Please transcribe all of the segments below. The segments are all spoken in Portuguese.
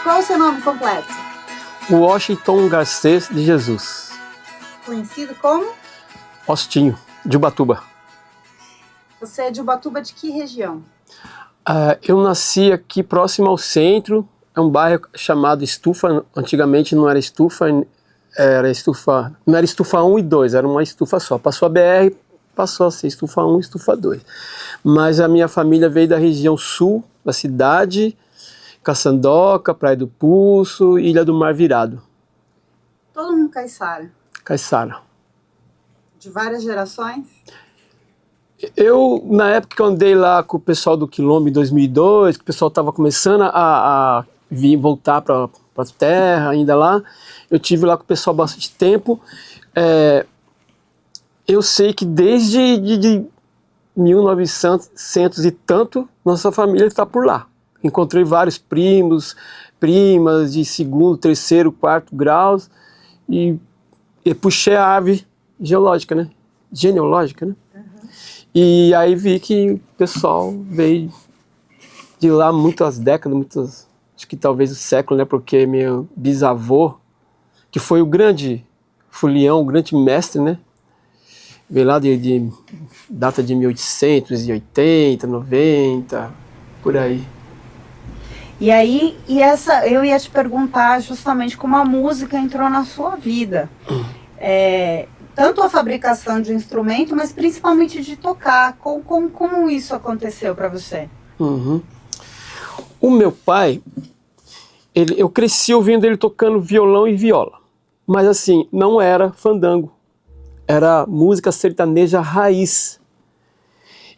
Qual o seu nome completo? Washington Garcês de Jesus. Conhecido como? Ostinho, de Ubatuba. Você é de Ubatuba de que região? Eu nasci aqui próximo ao centro, é um bairro chamado Estufa. Antigamente não era Estufa, não era Estufa 1 e 2, era uma estufa só. Passou a BR, passou a ser Estufa 1 e Estufa 2. Mas a minha família veio da região sul da cidade, Caçandoca, Praia do Pulso, Ilha do Mar Virado. Todo mundo caiçara? Caiçara. De várias gerações? Eu, na época que eu andei lá com o pessoal do Quilombo em 2002, que o pessoal estava começando a vir voltar para a terra, ainda lá, eu tive lá com o pessoal bastante tempo. Eu sei que desde de 1900 e tanto, nossa família está por lá. Encontrei vários primos, primas de segundo, terceiro, quarto graus e puxei a árvore geológica, né? Genealógica, né? E aí vi que o pessoal veio de lá muitas décadas, acho que talvez o século, né? Porque meu bisavô, que foi o grande folião, o grande mestre, né? Veio lá de data de 1880, 90, por aí. E aí, eu ia te perguntar justamente como a música entrou na sua vida. Tanto a fabricação de instrumento, mas principalmente de tocar. Como isso aconteceu para você? Uhum. O meu pai, eu cresci ouvindo ele tocando violão e viola. Mas assim, não era fandango. Era música sertaneja raiz.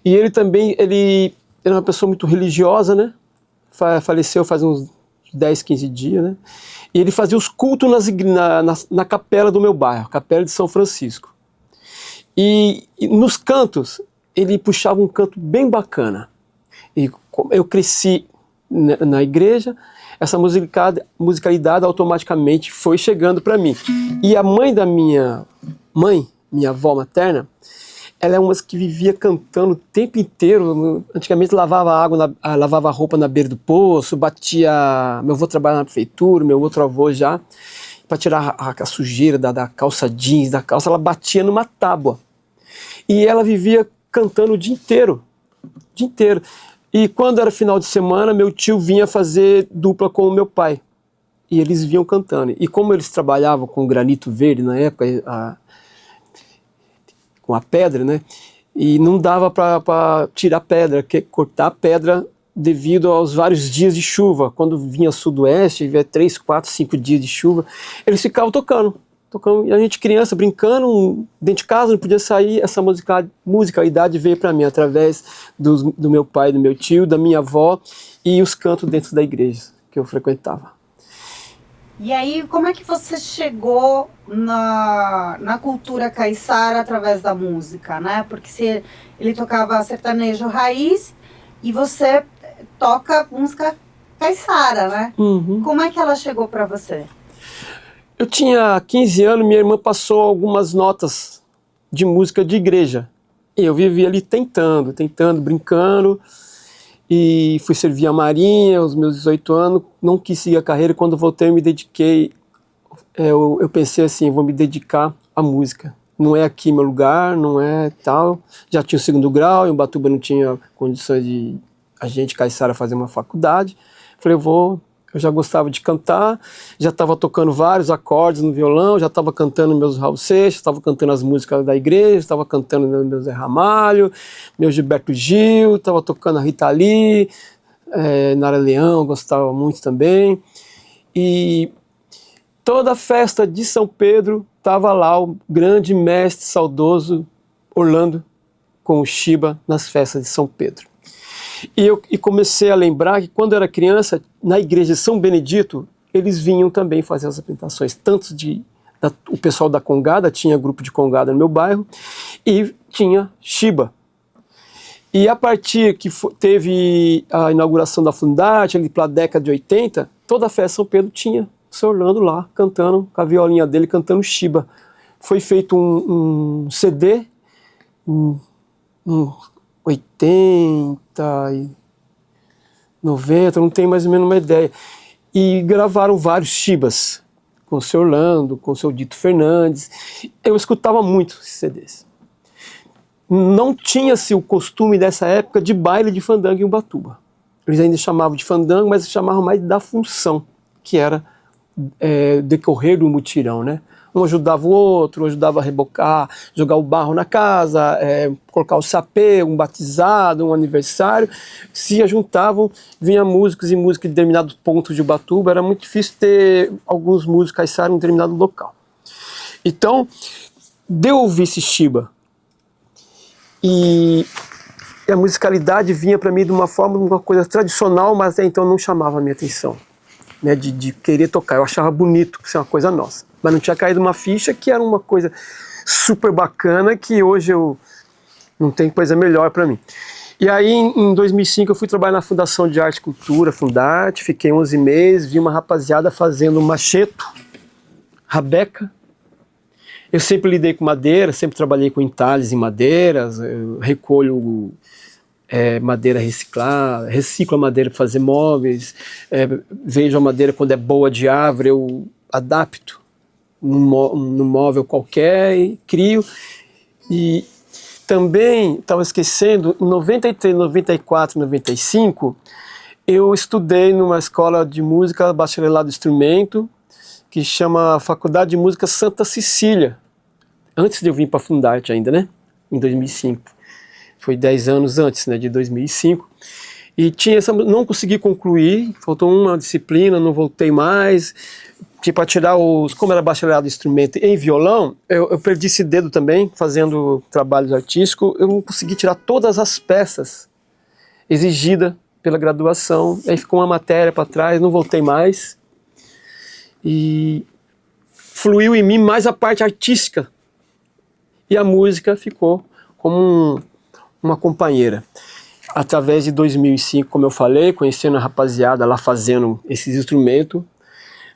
E ele também, ele era uma pessoa muito religiosa, né? Faleceu faz uns 10, 15 dias, né? E ele fazia os cultos na capela do meu bairro, Capela de São Francisco. E nos cantos, ele puxava um canto bem bacana. E eu cresci na igreja, essa musicalidade automaticamente foi chegando para mim. E a mãe da minha avó materna, ela é uma que vivia cantando o tempo inteiro. Antigamente lavava roupa na beira do poço, batia. Meu avô trabalhava na prefeitura, meu outro avô já, para tirar a sujeira da calça jeans, da calça, ela batia numa tábua. E ela vivia cantando o dia inteiro. E quando era final de semana, meu tio vinha fazer dupla com o meu pai. E eles vinham cantando. E como eles trabalhavam com granito verde na época, com a pedra, né? E não dava para tirar pedra, cortar a pedra devido aos vários dias de chuva. Quando vinha sudoeste, vinha 3, 4, 5 dias de chuva, eles ficavam tocando. E a gente criança brincando dentro de casa, não podia sair. Essa musicalidade veio para mim através do meu pai, do meu tio, da minha avó e os cantos dentro da igreja que eu frequentava. E aí, como é que você chegou na cultura caiçara através da música, né? Porque ele tocava sertanejo raiz e você toca música caiçara, né? Uhum. Como é que ela chegou para você? Eu tinha 15 anos, minha irmã passou algumas notas de música de igreja. E eu vivia ali tentando, brincando. E fui servir a Marinha aos meus 18 anos, não quis seguir a carreira. Quando voltei, eu me dediquei, eu pensei assim, vou me dedicar à música. Não é aqui meu lugar, não é tal. Já tinha o 2º grau, em Ubatuba não tinha condições de a gente, caiçara, fazer uma faculdade. Falei, eu já gostava de cantar, já estava tocando vários acordes no violão, já estava cantando meus Raul Seixas, estava cantando as músicas da igreja, estava cantando meu Zé Ramalho, meu Gilberto Gil, estava tocando a Rita Lee, Nara Leão, gostava muito também. E toda a festa de São Pedro estava lá o grande mestre saudoso Orlando com o Chiba nas festas de São Pedro. E comecei a lembrar que quando eu era criança, na igreja de São Benedito, eles vinham também fazer as apresentações, tanto o pessoal da Congada, tinha grupo de Congada no meu bairro, e tinha Chiba. E a partir que teve a inauguração da Fundarte, ali pela década de 80, toda a festa de São Pedro tinha o seu Orlando lá, cantando, com a violinha dele, cantando Chiba. Foi feito um CD, 80 e 90, não tenho mais ou menos uma ideia. e gravaram vários Chibas, com o seu Orlando, com o seu Dito Fernandes. Eu escutava muito esses CDs. Não tinha-se o costume dessa época de baile de fandango em Ubatuba. Eles ainda chamavam de fandango, mas chamavam mais da função, que era decorrer do mutirão, né? Um ajudava o outro, ajudava a rebocar, jogar o barro na casa, colocar o sapê, um batizado, um aniversário. Se juntavam, vinha músicos e músicos de determinados pontos de Ubatuba. Era muito difícil ter alguns músicos caiçara em um determinado local. Então, deu ouvir esse Chiba. E a musicalidade vinha para mim de uma forma, de uma coisa tradicional, mas até então não chamava a minha atenção, né, de querer tocar. Eu achava bonito, que isso é uma coisa nossa. Mas não tinha caído uma ficha que era uma coisa super bacana, que hoje eu não tenho coisa melhor para mim. E aí, em 2005, eu fui trabalhar na Fundação de Arte e Cultura, Fundarte, fiquei 11 meses, vi uma rapaziada fazendo macheto, rabeca. Eu sempre lidei com madeira, sempre trabalhei com entalhes em madeiras, eu recolho madeira reciclada, reciclo a madeira para fazer móveis, vejo a madeira quando é boa de árvore, eu adapto num móvel qualquer e crio. E também, estava esquecendo, em 93, 94, 95, eu estudei numa escola de música, bacharelado de instrumento, que chama Faculdade de Música Santa Cecília, antes de eu vir para a Fundarte ainda, né, em 2005. Foi 10 anos antes, né, de 2005. E não consegui concluir, faltou uma disciplina, não voltei mais. Para tirar como era bacharelado de instrumento em violão, eu perdi esse dedo também, fazendo trabalhos artísticos. Eu não consegui tirar todas as peças exigidas pela graduação. Aí ficou uma matéria para trás, não voltei mais. E fluiu em mim mais a parte artística. E a música ficou como uma companheira. Através de 2005, como eu falei, conhecendo a rapaziada lá fazendo esses instrumentos,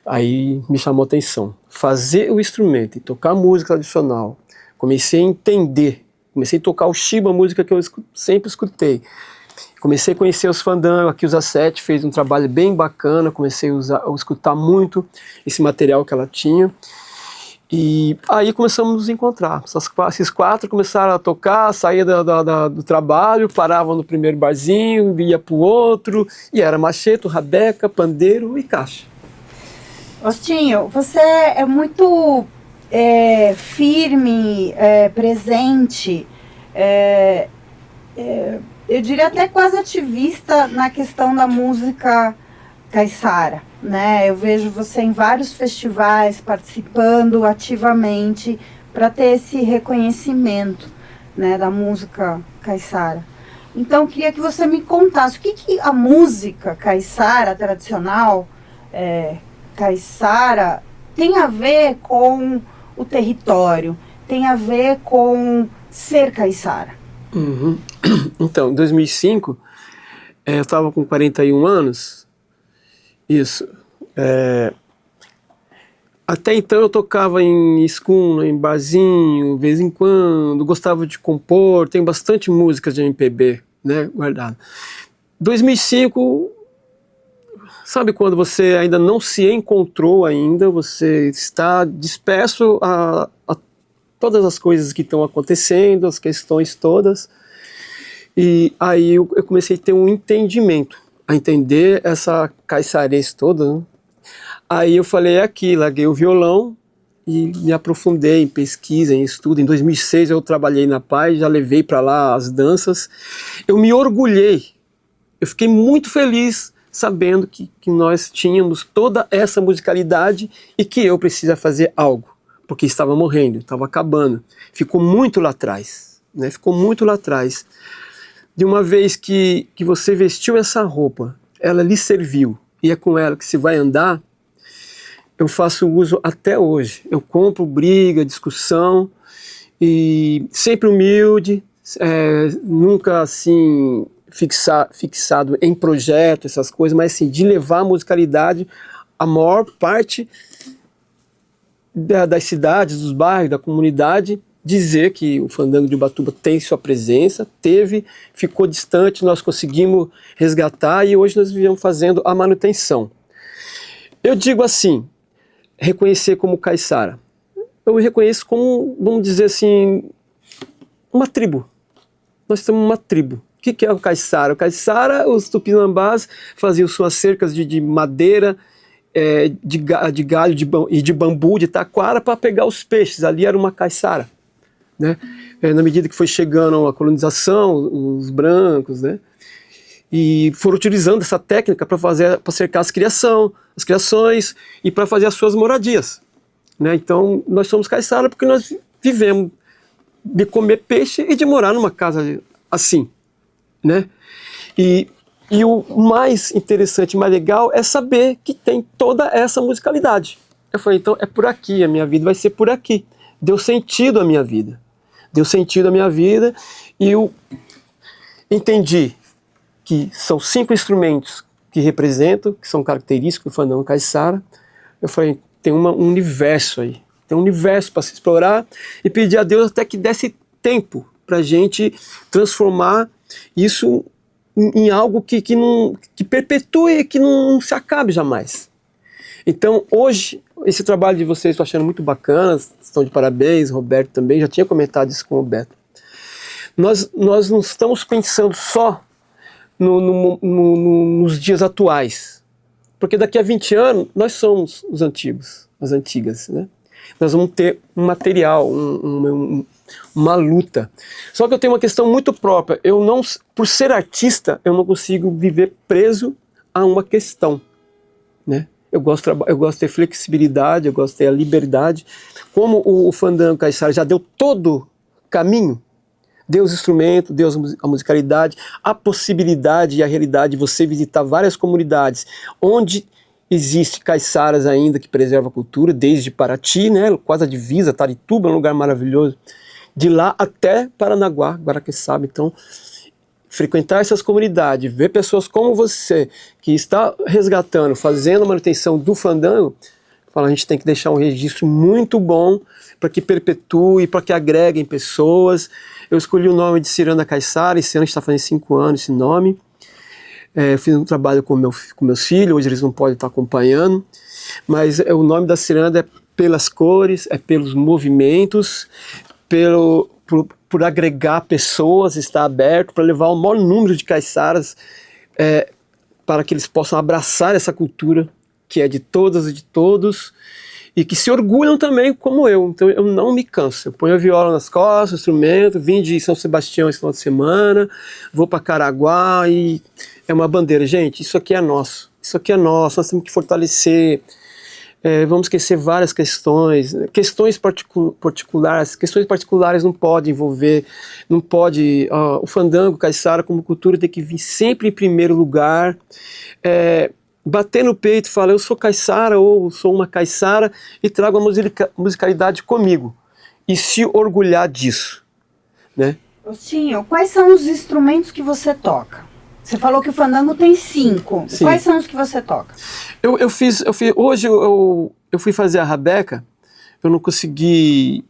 aí me chamou a atenção. Fazer o instrumento e tocar música tradicional. Comecei a entender, comecei a tocar o Chiba, música que eu sempre escutei. Comecei a conhecer os fandangos, aqui o Zassete fez um trabalho bem bacana, comecei a escutar muito esse material que ela tinha. E aí começamos a nos encontrar. Esses quatro começaram a tocar, saía do trabalho, paravam no primeiro barzinho, ia para o outro, e era macheto, rabeca, pandeiro e caixa. Ostinho, você é muito firme, presente, eu diria até quase ativista na questão da música caiçara, né? Eu vejo você em vários festivais participando ativamente para ter esse reconhecimento, né, da música caiçara. Então, eu queria que você me contasse o que a música caiçara tradicional, caiçara, tem a ver com o território, tem a ver com ser caiçara. Uhum. Então, em 2005, eu estava com 41 anos. Isso. Até então eu tocava em escuna, em barzinho, de vez em quando, gostava de compor, tenho bastante músicas de MPB, né, guardada. 2005, sabe quando você ainda não se encontrou ainda, você está disperso a todas as coisas que estão acontecendo, as questões todas, e aí eu comecei a ter um entendimento, a entender essa caiçarense toda, né? Aí eu falei aqui, larguei o violão e me aprofundei em pesquisa, em estudo. Em 2006 eu trabalhei na Paz, já levei para lá as danças. Eu me orgulhei, eu fiquei muito feliz sabendo que nós tínhamos toda essa musicalidade e que eu precisava fazer algo, porque estava morrendo, estava acabando. Ficou muito lá atrás, né? Ficou muito lá atrás. De uma vez que você vestiu essa roupa, ela lhe serviu, e é com ela que se vai andar, eu faço uso até hoje. Eu compro briga, discussão, e sempre humilde, nunca assim fixado em projeto, essas coisas, mas assim, de levar a musicalidade à maior parte das cidades, dos bairros, da comunidade, dizer que o fandango de Ubatuba tem sua presença, ficou distante, nós conseguimos resgatar e hoje nós vivemos fazendo a manutenção. Eu digo assim, reconhecer como caiçara. Eu me reconheço como, vamos dizer assim, uma tribo. Nós temos uma tribo. O que é o caiçara? O caiçara, os tupinambás faziam suas cercas de madeira, de galho e de bambu, de taquara, para pegar os peixes. Ali era uma caiçara, né? Na medida que foi chegando a colonização, os brancos, né? E foram utilizando essa técnica para cercar as criações e para fazer as suas moradias, né? Então nós somos caiçara porque nós vivemos de comer peixe e de morar numa casa assim, né? E o mais interessante, mais legal é saber que tem toda essa musicalidade. Eu falei, então é por aqui, a minha vida vai ser por aqui. Deu sentido à minha vida. Deu sentido à minha vida e eu entendi que são 5 instrumentos que representam, que são característicos do fandango caiçara. Eu falei, tem um universo aí. Tem um universo para se explorar e pedir a Deus até que desse tempo para a gente transformar isso em algo que perpetue, que não se acabe jamais. Então, hoje, esse trabalho de vocês estou achando muito bacana, estão de parabéns, Roberto também, já tinha comentado isso com o Roberto. Nós não estamos pensando só nos dias atuais, porque daqui a 20 anos nós somos os antigos, as antigas, né? Nós vamos ter um material, uma luta. Só que eu tenho uma questão muito própria. Por ser artista, eu não consigo viver preso a uma questão, né? Eu gosto de ter flexibilidade, eu gosto de ter a liberdade. Como o fandango caiçara já deu todo o caminho, deu os instrumentos, deu a musicalidade, a possibilidade e a realidade de você visitar várias comunidades onde existe caiçaras ainda que preservam a cultura, desde Paraty, né, quase a divisa, Taituba é um lugar maravilhoso, de lá até Paranaguá, Guaraqueçaba. Então, frequentar essas comunidades, ver pessoas como você, que está resgatando, fazendo a manutenção do fandango, a gente tem que deixar um registro muito bom para que perpetue, para que agreguem pessoas. Eu escolhi o nome de Ciranda Caiçara, esse ano está fazendo 5 anos esse nome. Eu fiz um trabalho com meus filhos, hoje eles não podem estar acompanhando, mas o nome da ciranda é pelas cores, é pelos movimentos, por agregar pessoas, estar aberto para levar o maior número de caiçaras para que eles possam abraçar essa cultura que é de todas e de todos e que se orgulham também como eu. Então eu não me canso, eu ponho a viola nas costas, o instrumento, vim de São Sebastião esse final de semana, vou para Caraguá e é uma bandeira. Gente, isso aqui é nosso, nós temos que fortalecer. Vamos esquecer várias questões particulares não pode envolver, não pode, o fandango, caiçara como cultura tem que vir sempre em primeiro lugar, bater no peito e falar, eu sou caiçara ou sou uma caiçara e trago a musicalidade comigo e se orgulhar disso, né? Ostinho, quais são os instrumentos que você toca? Você falou que o fandango tem 5. Sim. Quais são os que você toca? Hoje eu fui fazer a rabeca, eu não consegui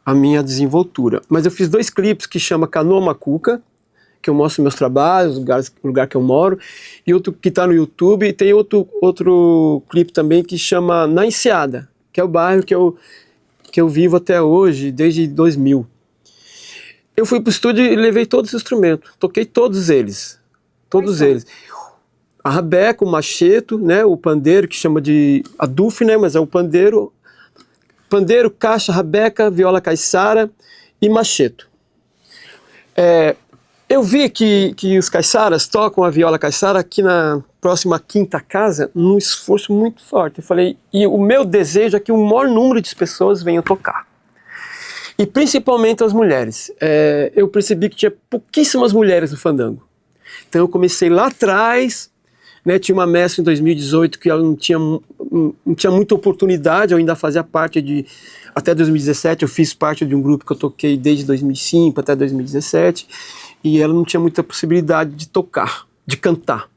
a minha desenvoltura, mas eu fiz 2 clipes que chama Canoa Macuca, que eu mostro meus trabalhos, o lugar que eu moro, e outro que está no YouTube, e tem outro clipe também que chama Na Enseada, que é o bairro que eu vivo até hoje, desde 2000. Eu fui para o estúdio e levei todos os instrumentos, toquei todos eles, A rabeca, o macheto, né, o pandeiro, que chama de adufe, né, mas é o pandeiro, caixa, rabeca, viola caiçara e macheto. Eu vi que os caiçaras tocam a viola caiçara aqui na próxima quinta casa, num esforço muito forte. Eu falei, e o meu desejo é que o maior número de pessoas venham tocar. E principalmente as mulheres. Eu percebi que tinha pouquíssimas mulheres no fandango. Então eu comecei lá atrás, né, tinha uma mestra em 2018 que ela não tinha muita oportunidade, eu ainda fazia parte até 2017, eu fiz parte de um grupo que eu toquei desde 2005 até 2017, e ela não tinha muita possibilidade de tocar, de cantar.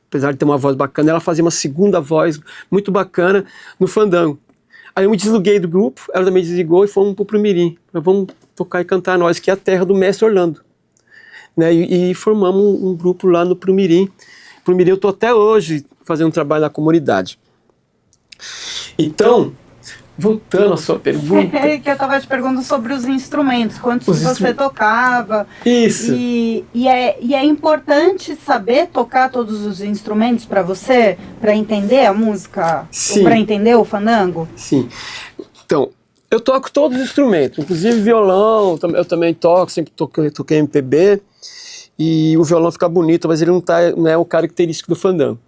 Apesar de ter uma voz bacana, ela fazia uma segunda voz muito bacana no fandango. Aí eu me desliguei do grupo, ela também desligou e fomos pro Prumirim. Vamos tocar e cantar nós, que é a terra do mestre Orlando. Né? E formamos um grupo lá no Prumirim, pro Mirim eu estou até hoje fazendo um trabalho na comunidade. Então, voltando à sua pergunta... que eu estava te perguntando sobre os instrumentos, quantos você tocava. Isso. E é importante saber tocar todos os instrumentos para você, para entender a música, para entender o fandango? Sim. Então, eu toco todos os instrumentos, inclusive violão, eu também toco, sempre toquei MPB, e o violão fica bonito, mas ele não é o característico do fandango.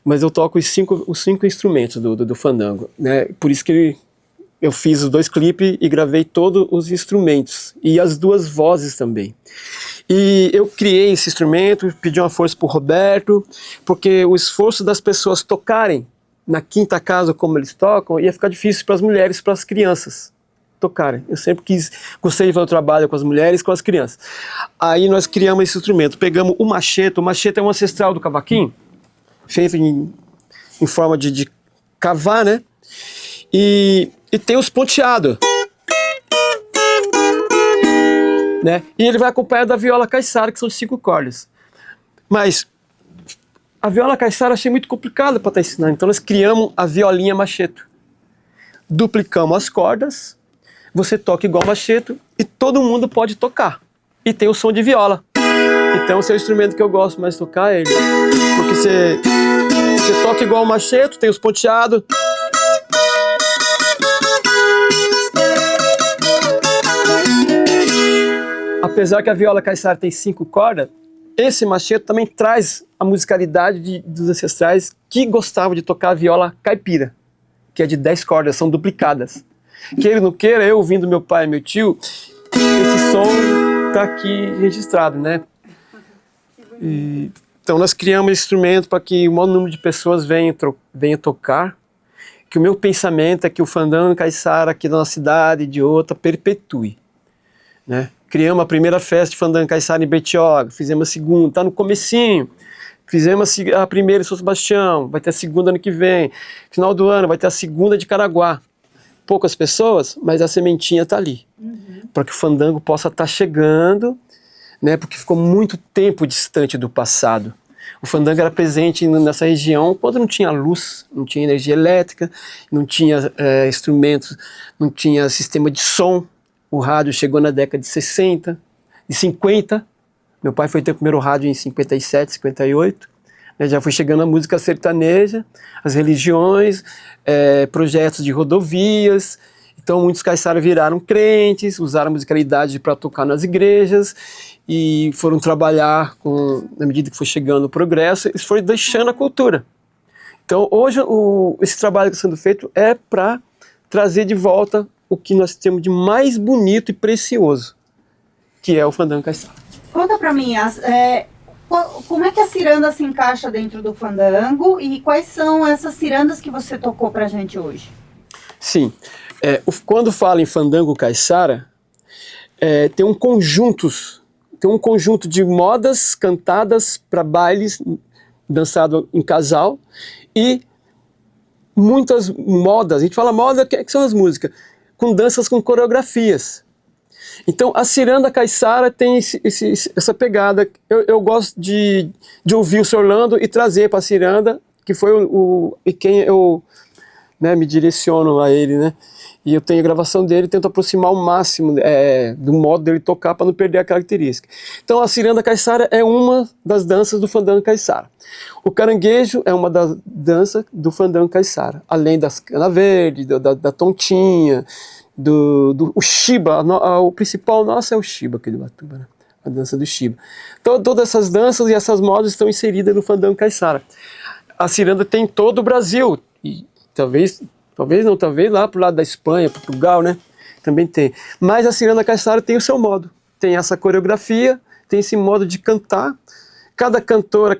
Mas eu toco os cinco instrumentos do fandango, né? Por isso que eu fiz os 2 clipes e gravei todos os instrumentos, e as 2 vozes também. E eu criei esse instrumento, pedi uma força para o Roberto, porque o esforço das pessoas tocarem na quinta casa como eles tocam, ia ficar difícil para as mulheres, para as crianças tocarem. Eu sempre gostei de fazer o trabalho com as mulheres e com as crianças. Aí nós criamos esse instrumento, pegamos o machete é um ancestral do cavaquinho, feito em forma de cavar, né? E tem os ponteados, né? E ele vai acompanhado da viola caiçara, que são 5 cordas. Mas a viola caiçara achei muito complicada para estar ensinando, então nós criamos a violinha macheto. Duplicamos as cordas, você toca igual macheto e todo mundo pode tocar. E tem o som de viola. Então esse é o instrumento que eu gosto mais de tocar, ele. Porque você toca igual macheto, tem os ponteados. Apesar que a viola caiçara tem 5 cordas, esse macheto também traz a musicalidade dos ancestrais que gostavam de tocar a viola caipira, que é de 10 cordas, são duplicadas. Queira ou não queira, eu ouvindo meu pai e meu tio, esse som está aqui registrado, né? Então nós criamos esse instrumento para que o maior número de pessoas venha tocar, que o meu pensamento é que o fandango caiçara aqui da nossa cidade e de outra perpetue, né? Criamos a primeira festa de fandango caiçara em Bertioga, fizemos a segunda, está no comecinho. Fizemos a primeira em São Sebastião, vai ter a segunda ano que vem. Final do ano vai ter a segunda de Caraguá. Poucas pessoas, mas a sementinha está ali. Para que o fandango possa estar chegando, né? Porque ficou muito tempo distante do passado. O fandango era presente nessa região quando não tinha luz, não tinha energia elétrica, não tinha instrumentos, não tinha sistema de som. O rádio chegou na década de 60, de 50. Meu pai foi ter o primeiro rádio em 57, 58. Né, já foi chegando a música sertaneja, as religiões, projetos de rodovias. Então muitos caiçaras viraram crentes, usaram a musicalidade para tocar nas igrejas e foram trabalhar na medida que foi chegando o progresso, eles foram deixando a cultura. Então hoje esse trabalho que está sendo feito é para trazer de volta o que nós temos de mais bonito e precioso, que é o fandango caiçara. Conta pra mim, como é que a ciranda se encaixa dentro do fandango e quais são essas cirandas que você tocou pra gente hoje? Sim, quando fala em fandango caiçara, tem um conjunto de modas cantadas para bailes, dançado em casal, e muitas modas, a gente fala moda, que são as músicas, com danças com coreografias. Então a ciranda caiçara tem essa pegada. Eu gosto de ouvir o Sr. Orlando e trazer para a ciranda, que foi e quem eu, né, me direciono a ele, né? E eu tenho a gravação dele, tento aproximar o máximo do modo dele tocar para não perder a característica. Então a ciranda caiçara é uma das danças do fandango caiçara. O caranguejo é uma das danças do fandango caiçara, além das cana verde, da tontinha, o Shiba. O principal nosso é o Shiba aqui de Ubatuba, né? A dança do Shiba. Então, todas essas danças e essas modas estão inseridas no fandango caiçara. A ciranda tem em todo o Brasil, e talvez lá pro lado da Espanha, Portugal, né? Também tem. Mas a ciranda caiçara tem o seu modo. Tem essa coreografia, tem esse modo de cantar. Cada cantor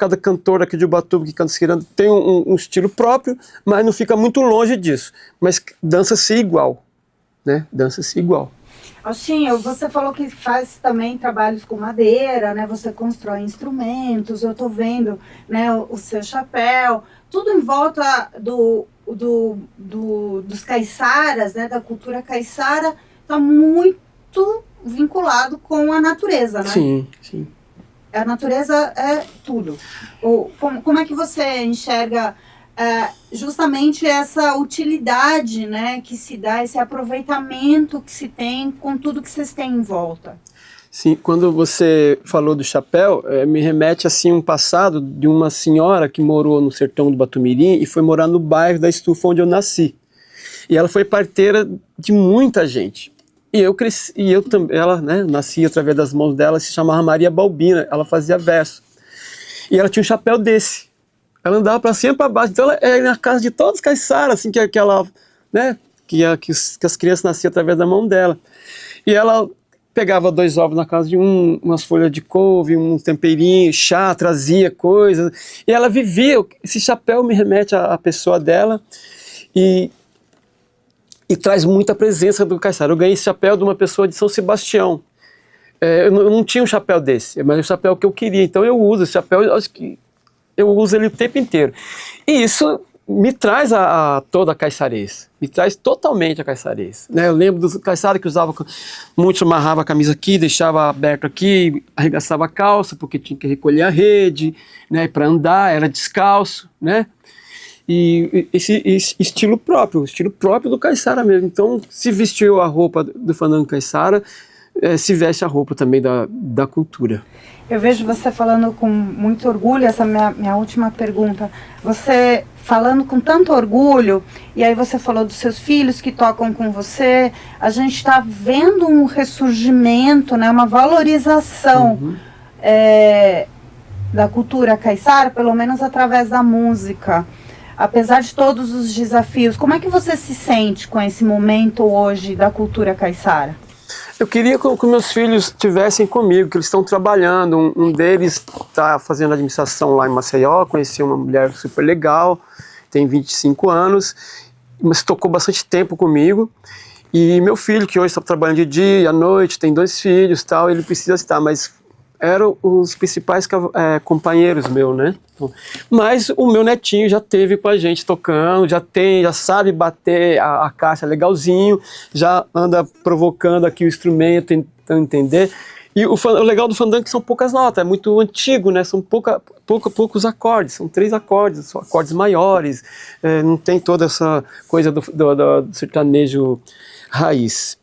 aqui de Ubatuba que canta ciranda tem um estilo próprio, mas não fica muito longe disso. Mas dança-se igual, né? Dança-se igual. Alchinho, você falou que faz também trabalhos com madeira, né? Você constrói instrumentos, eu tô vendo, né, o seu chapéu, tudo em volta dos caiçaras, né, da cultura caiçara, tá muito vinculado com a natureza, né? Sim, sim. a natureza é tudo. Como é que você enxerga justamente essa utilidade, né, que se dá, esse aproveitamento que se tem com tudo que vocês têm em volta? Sim, quando você falou do chapéu, me remete assim um passado de uma senhora que morou no sertão do Batumirim e foi morar no bairro da Estufa onde eu nasci. E ela foi parteira de muita gente. E eu cresci, e eu também, ela, né, nasci através das mãos dela, se chamava Maria Balbina, ela fazia verso. E ela tinha um chapéu desse. Ela andava para cima e para baixo. Então ela era na casa de todos os caiçaras, assim, que ela, né, que as crianças nasciam através da mão dela. E ela pegava 2 ovos na casa de umas folhas de couve, um temperinho, chá, trazia coisas. E ela vivia, esse chapéu me remete à pessoa dela e traz muita presença do caiçara. Eu ganhei esse chapéu de uma pessoa de São Sebastião. Eu não tinha um chapéu desse, mas é o chapéu que eu queria. Então eu uso esse chapéu, eu acho que eu uso ele o tempo inteiro. E isso me traz toda a caiçarês, me traz totalmente a caiçarês. Né? Eu lembro dos caiçaras que usavam, muitos amarravam a camisa aqui, deixava aberto aqui, arregaçava a calça, porque tinha que recolher a rede, né, para andar, era descalço, né? E esse estilo próprio do caiçara mesmo. Então, se vestiu a roupa do fandango caiçara, se veste a roupa também da cultura. Eu vejo você falando com muito orgulho, essa minha última pergunta, você falando com tanto orgulho, e aí você falou dos seus filhos que tocam com você, a gente está vendo um ressurgimento, né, uma valorização da cultura caiçara, pelo menos através da música. Apesar de todos os desafios, como é que você se sente com esse momento hoje da cultura caiçara? Eu queria que meus filhos estivessem comigo, que eles estão trabalhando. Um deles está fazendo administração lá em Maceió, conheci uma mulher super legal, tem 25 anos, mas tocou bastante tempo comigo. E meu filho, que hoje está trabalhando de dia e à noite, tem 2 filhos, tal, ele precisa estar, mas eram os principais companheiros meus, né? Mas o meu netinho já teve com a gente tocando, já sabe bater a caixa legalzinho, já anda provocando aqui o instrumento, tentando entender. E o legal do fandango é que são poucas notas, é muito antigo, né? São poucos acordes, são 3 acordes, são acordes maiores, não tem toda essa coisa do sertanejo raiz.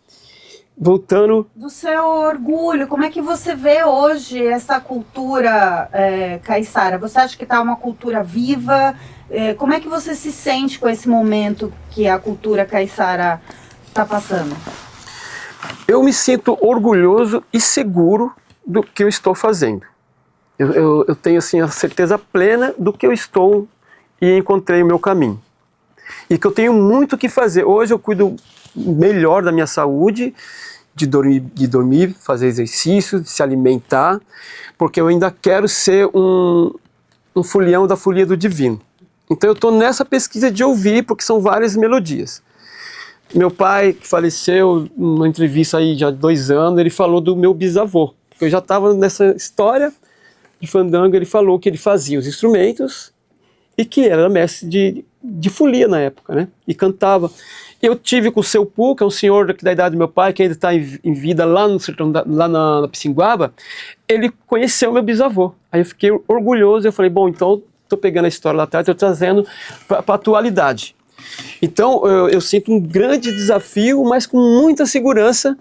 Voltando... Do seu orgulho, como é que você vê hoje essa cultura caiçara? Você acha que está uma cultura viva? Como é que você se sente com esse momento que a cultura caiçara está passando? Eu me sinto orgulhoso e seguro do que eu estou fazendo. Eu tenho assim, a certeza plena do que eu estou e encontrei o meu caminho. E que eu tenho muito o que fazer. Hoje eu cuido melhor da minha saúde, de dormir, fazer exercício, de se alimentar, porque eu ainda quero ser um folião da folia do divino. Então eu estou nessa pesquisa de ouvir, porque são várias melodias. Meu pai, que faleceu numa entrevista aí já há 2 anos, ele falou do meu bisavô, porque eu já estava nessa história de fandango, ele falou que ele fazia os instrumentos e que era mestre de folia na época, né? E cantava. Eu tive com o seu Pu, que é um senhor da idade do meu pai, que ainda está em vida lá no sertão, lá na Pissinguaba. Ele conheceu meu bisavô. Aí eu fiquei orgulhoso, eu falei, bom, então estou pegando a história lá atrás, estou trazendo para a atualidade. Então eu sinto um grande desafio, mas com muita segurança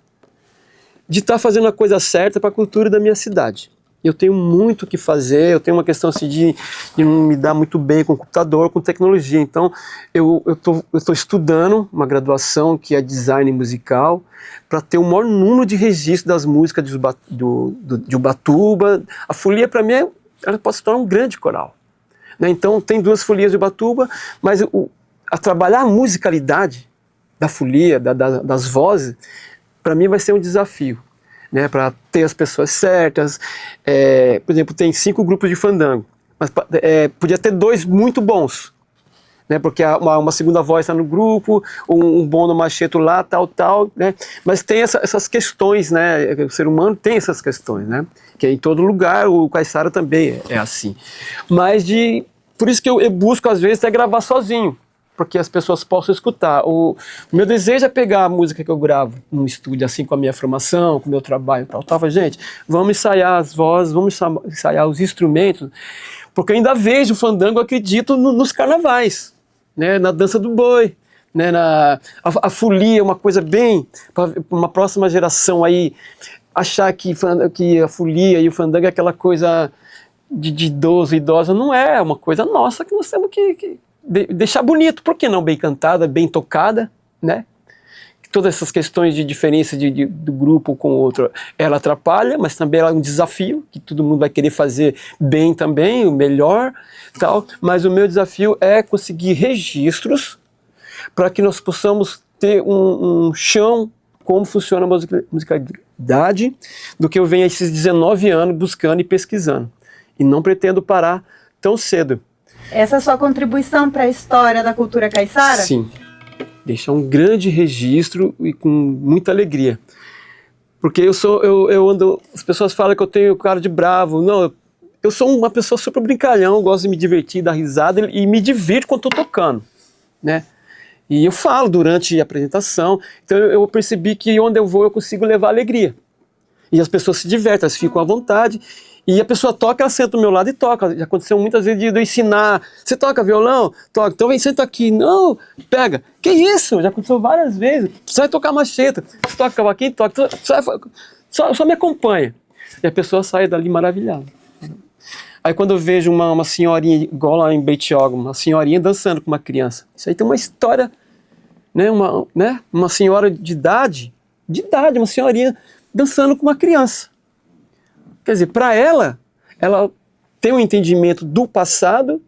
de estar fazendo a coisa certa para a cultura da minha cidade. Eu tenho muito o que fazer, eu tenho uma questão assim de não me dar muito bem com computador, com tecnologia. Então, eu estou estudando uma graduação que é design musical para ter o maior número de registro das músicas de Ubatuba. A folia, para mim, ela pode se tornar um grande coral. Né? Então, tem 2 folias de Ubatuba, mas a trabalhar a musicalidade da folia, das vozes, para mim vai ser um desafio. Né, para ter as pessoas certas. Por exemplo, tem 5 grupos de fandango, mas podia ter 2 muito bons, né, porque uma segunda voz está no grupo, um bom no macheto lá, tal, né, mas tem essas questões, né, o ser humano tem essas questões, né, que é em todo lugar, o caiçara também é assim, mas por isso que eu busco às vezes até gravar sozinho, para que as pessoas possam escutar. O meu desejo é pegar a música que eu gravo num estúdio, assim, com a minha formação, com o meu trabalho e tal. Tava, gente, vamos ensaiar as vozes, vamos ensaiar os instrumentos, porque eu ainda vejo o fandango, acredito, nos carnavais, né, na dança do boi, né, a folia é uma coisa bem, para uma próxima geração aí, achar que a folia e o fandango é aquela coisa de idoso, idosa, não é uma coisa nossa que nós temos que deixar bonito. Por que não bem cantada, bem tocada, né? Todas essas questões de diferença do grupo com o outro, ela atrapalha, mas também ela é um desafio, que todo mundo vai querer fazer bem também, o melhor, tal. Mas o meu desafio é conseguir registros para que nós possamos ter um chão como funciona a musicalidade, do que eu venho esses 19 anos buscando e pesquisando. E não pretendo parar tão cedo. Essa é a sua contribuição para a história da cultura caiçara? Sim. Deixar um grande registro e com muita alegria. Porque eu ando... As pessoas falam que eu tenho cara de bravo. Não, eu sou uma pessoa super brincalhão, gosto de me divertir, dar risada e me divirto quando estou tocando, né? E eu falo durante a apresentação. Então eu percebi que onde eu vou eu consigo levar alegria. E as pessoas se divertem, elas ficam à vontade. E a pessoa toca, ela senta do meu lado e toca. Já aconteceu muitas vezes de eu ensinar. Você toca violão? Toca. Então vem, senta aqui. Não, pega. Que isso? Já aconteceu várias vezes. Você vai tocar macheta. Você toca cavaquinho? Toca. Só me acompanha. E a pessoa sai dali maravilhada. Aí quando eu vejo uma senhorinha, igual lá em Beitioga, uma senhorinha dançando com uma criança. Isso aí tem uma história, né? Uma senhora de idade, uma senhorinha dançando com uma criança. Quer dizer, para ela tem um entendimento do passado,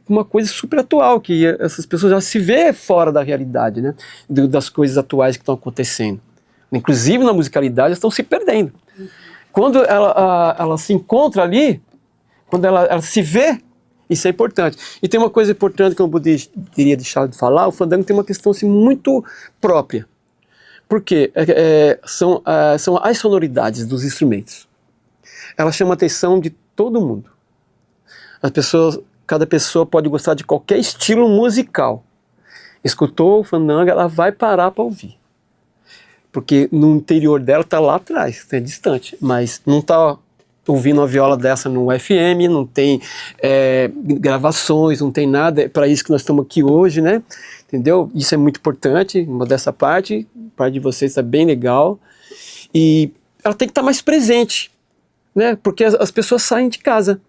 uma coisa super atual, que essas pessoas já se vê fora da realidade, né? Das coisas atuais que estão acontecendo. Inclusive na musicalidade, elas estão se perdendo. Quando ela se encontra ali, quando ela se vê, isso é importante. E tem uma coisa importante que eu não poderia deixar de falar, o fandango tem uma questão assim, muito própria. Por quê? São as sonoridades dos instrumentos. Ela chama a atenção de todo mundo. Cada pessoa pode gostar de qualquer estilo musical. Escutou o fandango, ela vai parar para ouvir. Porque no interior dela está lá atrás, é distante, mas não está ouvindo uma viola dessa no FM, não tem gravações, não tem nada, é para isso que nós estamos aqui hoje, né? Entendeu? Isso é muito importante, uma dessa parte, a parte de vocês está bem legal, e ela tem que estar mais presente, né? Porque as pessoas saem de casa.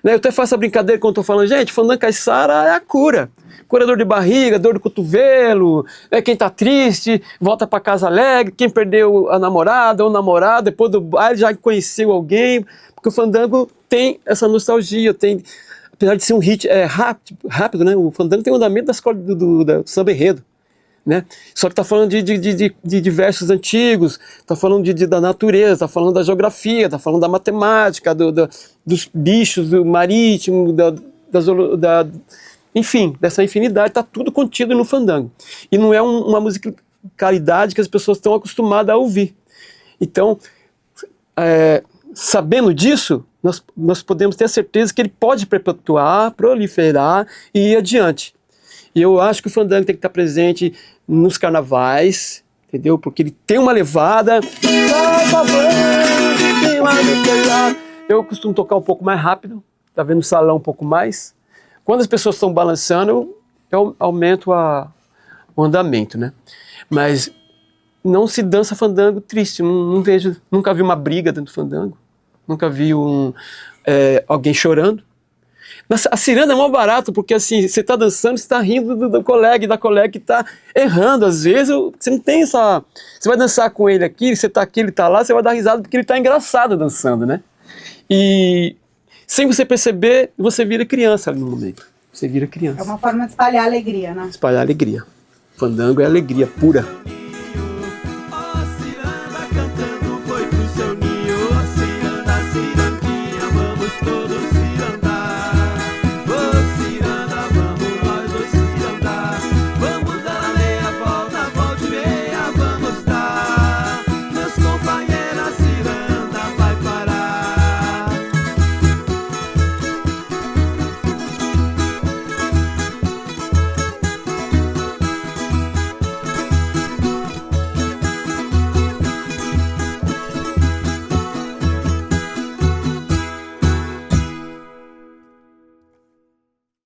Né? Eu até faço a brincadeira quando estou falando, gente, fandango caiçara é a cura. Cura dor de barriga, dor de cotovelo, quem está triste, volta para casa alegre, quem perdeu a namorada ou namorado, depois do baile já conheceu alguém, porque o fandango tem essa nostalgia, apesar de ser um hit rápido, né? O fandango tem o andamento da escola do samba enredo. Né? Só que está falando de versos antigos, está falando da natureza, está falando da geografia, está falando da matemática, dos bichos, do marítimo, enfim, dessa infinidade, está tudo contido no fandango. E não é uma musicalidade que as pessoas estão acostumadas a ouvir. Então, sabendo disso, nós podemos ter a certeza que ele pode perpetuar, proliferar e ir adiante. E eu acho que o fandango tem que estar presente nos carnavais, entendeu? Porque ele tem uma levada. Eu costumo tocar um pouco mais rápido, tá vendo o salão um pouco mais. Quando as pessoas estão balançando, eu aumento o andamento, né? Mas não se dança fandango triste, não vejo, nunca vi uma briga dentro do fandango, nunca vi alguém chorando. A ciranda é mó barato, porque assim, você está dançando, você está rindo do colega e da colega que está errando. Às vezes, você não tem essa... Você vai dançar com ele aqui, você está aqui, ele está lá, você vai dar risada porque ele está engraçado dançando, né? E sem você perceber, você vira criança ali no momento. Você vira criança. É uma forma de espalhar alegria, né? Espalhar alegria. Fandango é alegria pura.